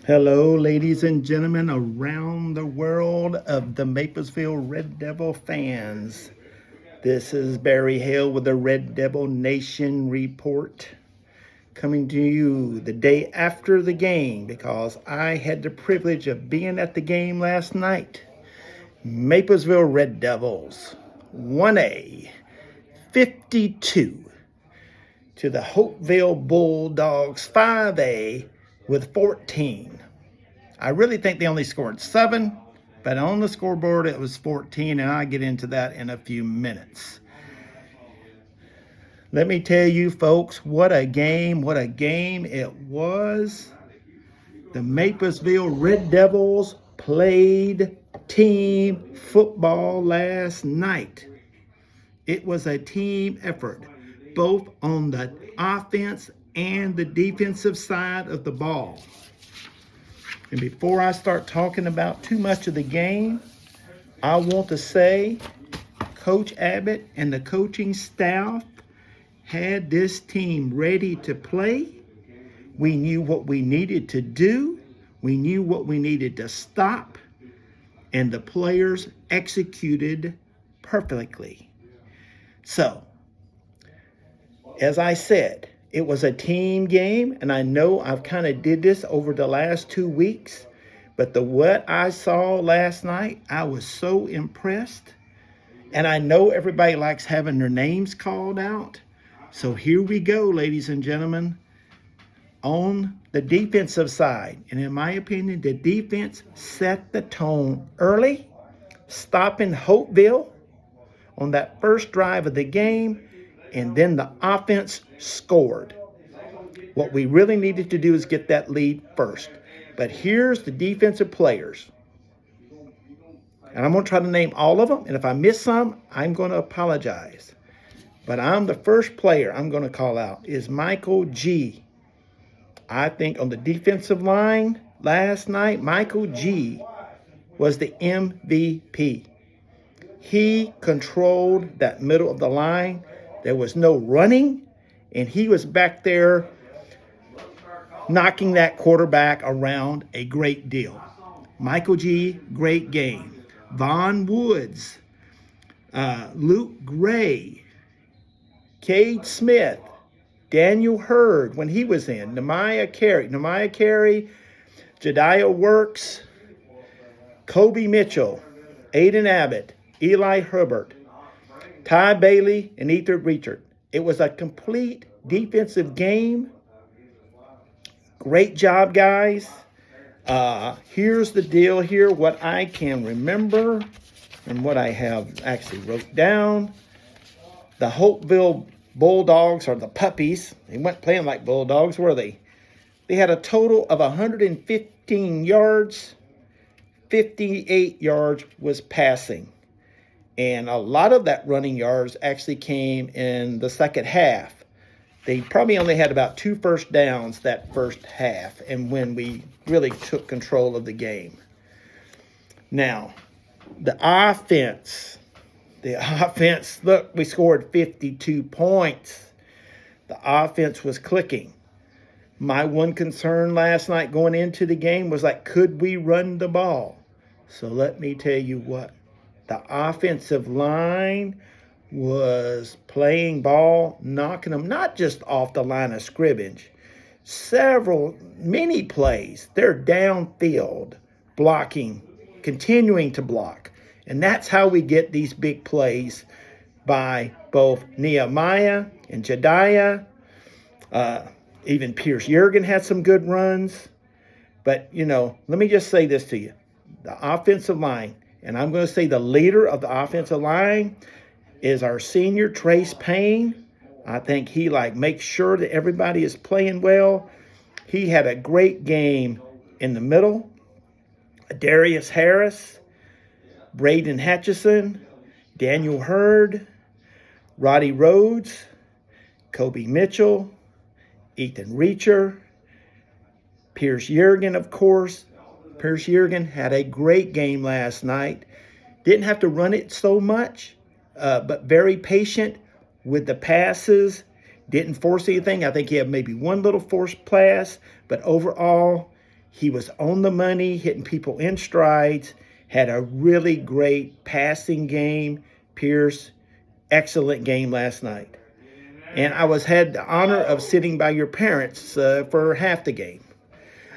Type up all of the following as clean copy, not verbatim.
Hello, ladies and gentlemen around the world of the Maplesville Red Devil fans. This is Barry Hale with the Red Devil Nation Report, coming to you the day after the game because I had the privilege of being at the game last night. Maplesville Red Devils 1A 52 to the Holtville Bulldogs 5A with 14. I really think they only scored 7, but on the scoreboard it was 14, and I'll get into that in a few minutes. Let me tell you, folks, what a game it was. The Maplesville Red Devils played team football last night. It was a team effort, both on the offense and the defensive side of the ball. And before I start talking about too much of the game, I want to say Coach Abbott and the coaching staff had this team ready to play. We knew what we needed to do. We knew what we needed to stop. And the players executed perfectly. So, as I said, it was a team game, and I know I've kind of did this over the last 2 weeks, but what I saw last night, I was so impressed. And I know everybody likes having their names called out. So here we go, ladies and gentlemen. On the defensive side, and in my opinion, the defense set the tone early, stopping Holtville on that first drive of the game, and then the offense scored. What we really needed to do is get that lead first. But here's the defensive players. And I'm going to try to name all of them. And if I miss some, I'm going to apologize. But the first player I'm going to call out is Michael G. I think on the defensive line last night, Michael G. was the MVP. He controlled that middle of the line. There was no running, and he was back there knocking that quarterback around a great deal. Michael G., great game. Vaughn Woods, Luke Gray, Cade Smith, Daniel Hurd when he was in, Nehemiah Carey, Jediah Works, Kobe Mitchell, Aiden Abbott, Eli Herbert, Ty Bailey, and Ethan Richard. It was a complete defensive game. Great job, guys. Here's the deal here, what I can remember and what I have actually wrote down. The Holtville Bulldogs, or the puppies, they weren't playing like Bulldogs, were they? They had a total of 115 yards. 58 yards was passing. And a lot of that running yards actually came in the second half. They probably only had about 2 first downs that first half, and when we really took control of the game. Now, the offense, look, we scored 52 points. The offense was clicking. My one concern last night going into the game was like, could we run the ball? So let me tell you what. The offensive line was playing ball, knocking them not just off the line of scrimmage. Many plays, they're downfield, blocking, continuing to block. And that's how we get these big plays by both Nehemiah and Jediah. Even Pierce Yergin had some good runs. But, let me just say this to you. The offensive line, and I'm going to say the leader of the offensive line is our senior, Trace Payne. I think he makes sure that everybody is playing well. He had a great game in the middle. Darius Harris, Braden Hatchison, Daniel Hurd, Roddy Rhodes, Kobe Mitchell, Ethan Reacher, Pierce Yergin, of course. Pierce Yergin had a great game last night. Didn't have to run it so much, but very patient with the passes. Didn't force anything. I think he had maybe one little forced pass, but overall, He was on the money, hitting people in strides, had a really great passing game. Pierce, excellent game last night. And I had the honor of sitting by your parents for half the game.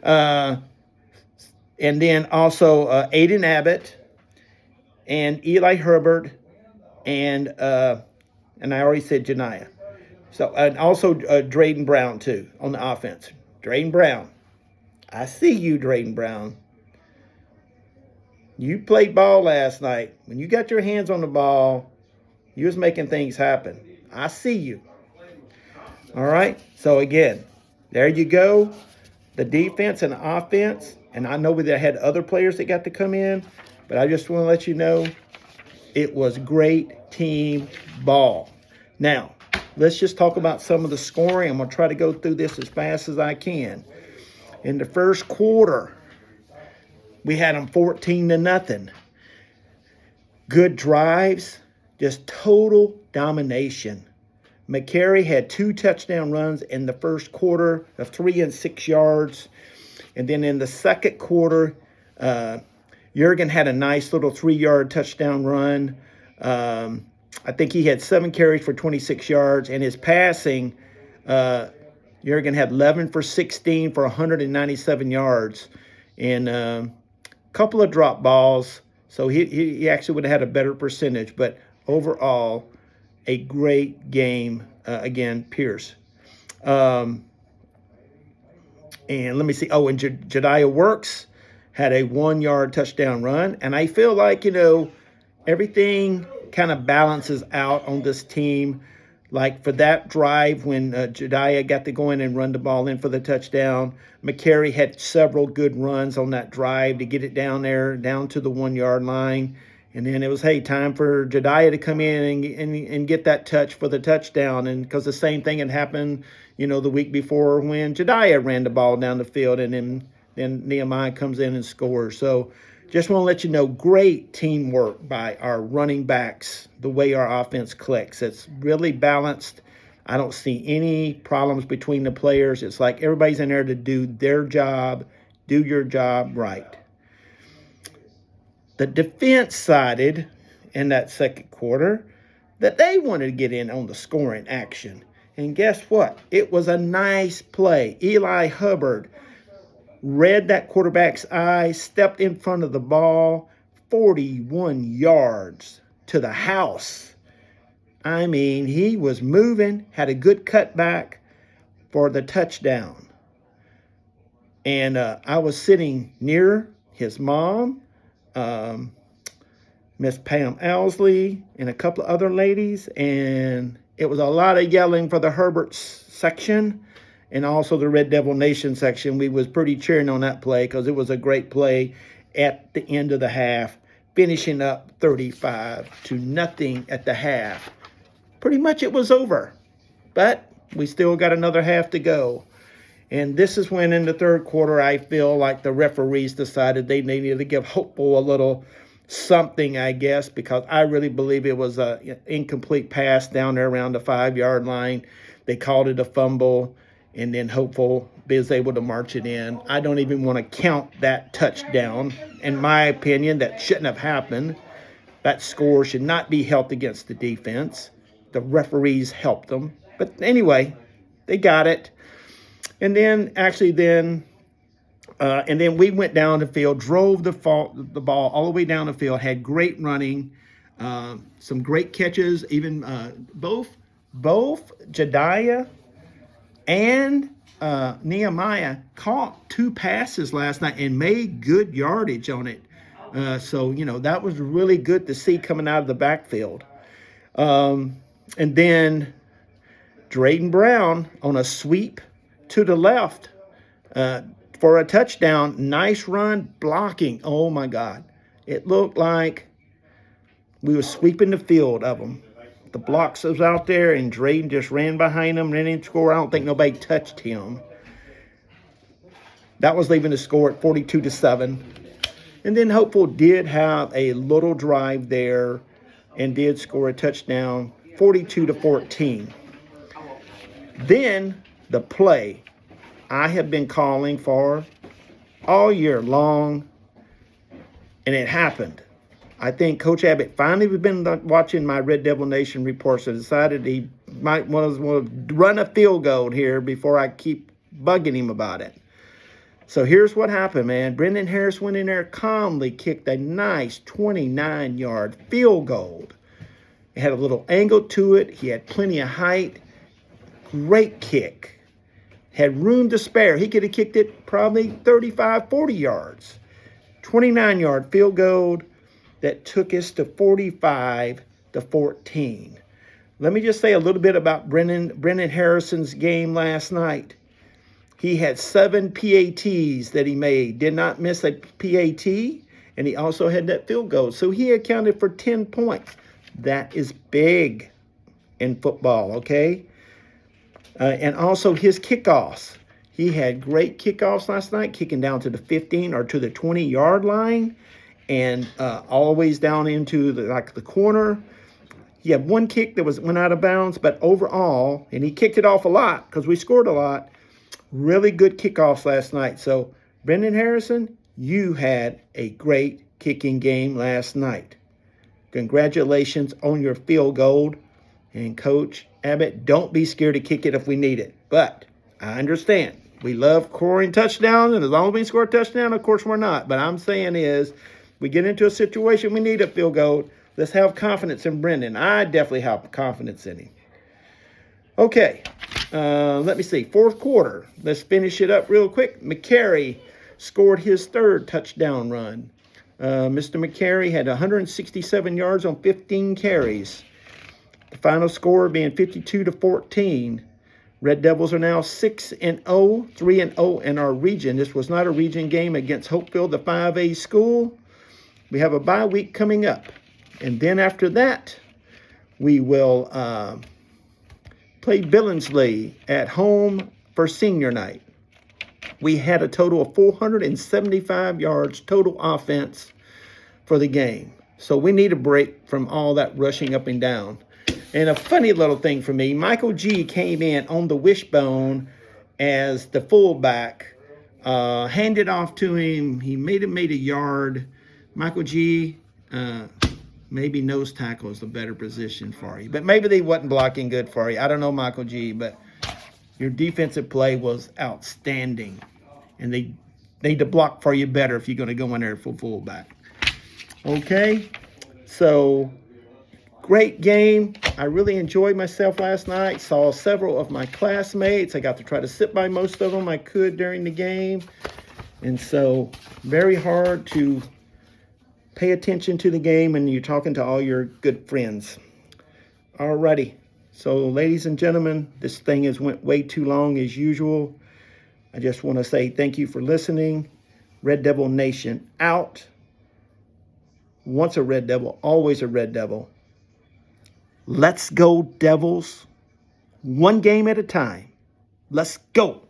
And then also Aiden Abbott and Eli Herbert and I already said Janiyah. So, and also Drayden Brown, too, on the offense. Drayden Brown. I see you, Drayden Brown. You played ball last night. When you got your hands on the ball, you was making things happen. I see you. All right? So, again, there you go. The defense and the offense. And I know they had other players that got to come in. But I just want to let you know it was great team ball. Now, let's just talk about some of the scoring. I'm going to try to go through this as fast as I can. In the first quarter, we had them 14-0. Good drives, just total domination. McCary had 2 touchdown runs in the first quarter of 3 and 6 yards. And then in the second quarter, Jurgen had a nice little 3-yard touchdown run. I think he had 7 carries for 26 yards. And his passing, Jurgen had 11 for 16 for 197 yards. And a couple of drop balls. So he actually would have had a better percentage. But overall, a great game, again, Pierce. And let me see. Oh, and Jediah Works had a 1-yard touchdown run. And I feel like, everything kind of balances out on this team. Like for that drive when Jediah got to go in and run the ball in for the touchdown, McCary had several good runs on that drive to get it down there, down to the 1-yard line. And then it was, hey, time for Jediah to come in and get that touch for the touchdown. And because the same thing had happened, the week before when Jediah ran the ball down the field, and then Nehemiah comes in and scores. So just want to let you know, great teamwork by our running backs, the way our offense clicks. It's really balanced. I don't see any problems between the players. It's like everybody's in there to do their job, do your job right. The defense sided in that second quarter that they wanted to get in on the scoring action. And guess what? It was a nice play. Eli Hubbard read that quarterback's eye, stepped in front of the ball, 41 yards to the house. I mean, he was moving, had a good cutback for the touchdown. And I was sitting near his mom, Miss Pam Owsley, and a couple of other ladies, and it was a lot of yelling for the Herberts section and also the Red Devil Nation section. We was pretty cheering on that play because it was a great play at the end of the half, finishing up 35-0 at the half. Pretty much it was over, but we still got another half to go. And this is when in the third quarter, I feel like the referees decided they needed to give Holtville a little something, I guess, because I really believe it was an incomplete pass down there around the 5-yard line. They called it a fumble, and then Holtville was able to march it in. I don't even want to count that touchdown. In my opinion, that shouldn't have happened. That score should not be held against the defense. The referees helped them. But anyway, they got it. And then we went down the field, drove the ball all the way down the field, had great running, some great catches. Even both Jediah and Nehemiah caught 2 passes last night and made good yardage on it. So that was really good to see coming out of the backfield. And then Drayden Brown on a sweep to the left for a touchdown. Nice run, blocking. Oh, my God. It looked like we were sweeping the field of them. The blocks was out there, and Drayden just ran behind him and didn't score. I don't think nobody touched him. That was leaving the score at 42-7. And then Holtville did have a little drive there and did score a touchdown, 42-14. Then the play I have been calling for all year long, and it happened. I think Coach Abbott finally has been watching my Red Devil Nation reports and decided he might want to run a field goal here before I keep bugging him about it. So here's what happened, man. Brendan Harris went in there, calmly kicked a nice 29-yard field goal. It had a little angle to it. He had plenty of height. Great kick. Had room to spare. He could have kicked it probably 35, 40 yards. 29-yard field goal that took us to 45-14. Let me just say a little bit about Brendan Harrison's game last night. He had 7 PATs that he made, did not miss a PAT, and he also had that field goal. So he accounted for 10 points. That is big in football, okay? And also his kickoffs. He had great kickoffs last night, kicking down to the 15 or to the 20-yard line, and always down into the corner. He had one kick that went out of bounds, but overall, and he kicked it off a lot because we scored a lot, really good kickoffs last night. So, Brendan Harrison, you had a great kicking game last night. Congratulations on your field goal. And Coach Abbott, don't be scared to kick it if we need it. But I understand. We love scoring touchdowns, and as long as we score a touchdown, of course we're not. But I'm saying is, we get into a situation we need a field goal, let's have confidence in Brendan. I definitely have confidence in him. Okay, let me see. Fourth quarter. Let's finish it up real quick. McCary scored his third touchdown run. Mr. McCary had 167 yards on 15 carries. The final score being 52-14. Red Devils are now 6-0, 3-0 in our region. This was not a region game against Holtville, the 5A school. We have a bye week coming up. And then after that, we will play Billingsley at home for senior night. We had a total of 475 yards total offense for the game. So we need a break from all that rushing up and down. And a funny little thing for me, Michael G came in on the wishbone as the fullback, handed off to him. He made a yard. Michael G, maybe nose tackle is the better position for you. But maybe they wasn't blocking good for you. I don't know, Michael G, but your defensive play was outstanding. And they need to block for you better if you're going to go in there for fullback. Okay, so great game. I really enjoyed myself last night. Saw several of my classmates. I got to try to sit by most of them I could during the game. And so very hard to pay attention to the game when you're talking to all your good friends. Alrighty. So, ladies and gentlemen, this thing has went way too long as usual. I just want to say thank you for listening. Red Devil Nation out. Once a Red Devil, always a Red Devil. Let's go, Devils. One game at a time. Let's go.